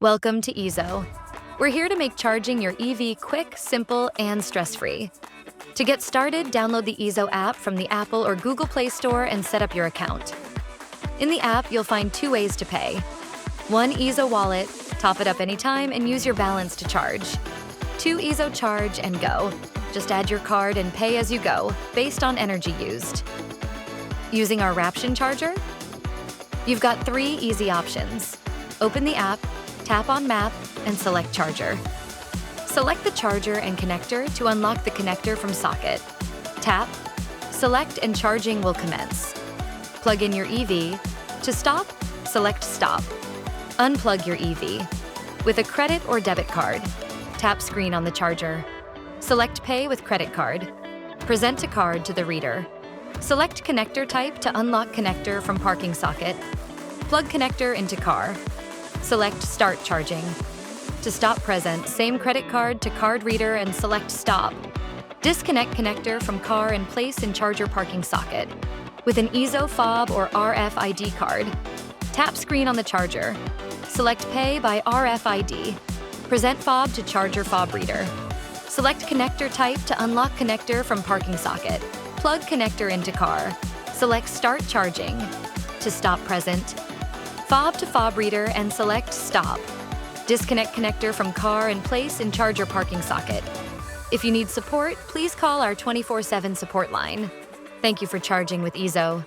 Welcome to EZO. We're here to make charging your EV quick, simple, and stress-free. To get started, download the EZO app from the Apple or Google Play Store and set up your account. In the app, you'll find two ways to pay. One EZO wallet, top it up anytime and use your balance to charge. Two EZO charge and go. Just add your card and pay as you go, based on energy used. Using our Raption charger? You've got three easy options. Open the app, tap on Map, and select Charger. Select the charger and connector to unlock the connector from socket. Tap, select, and charging will commence. Plug in your EV. To stop, select Stop. Unplug your EV. With a credit or debit card, tap Screen on the charger. Select Pay with credit card. Present a card to the reader. Select connector type to unlock connector from parking socket. Plug connector into car. Select Start charging. To stop present, same credit card to card reader and select Stop. Disconnect connector from car and place in charger parking socket. With an EZO fob or RFID card, tap Screen on the charger. Select Pay by RFID. Present fob to charger fob reader. Select connector type to unlock connector from parking socket. Plug connector into car. Select Start charging. To stop present, fob to fob reader and select Stop. Disconnect connector from car and place in charger parking socket. If you need support, please call our 24/7 support line. Thank you for charging with EZO.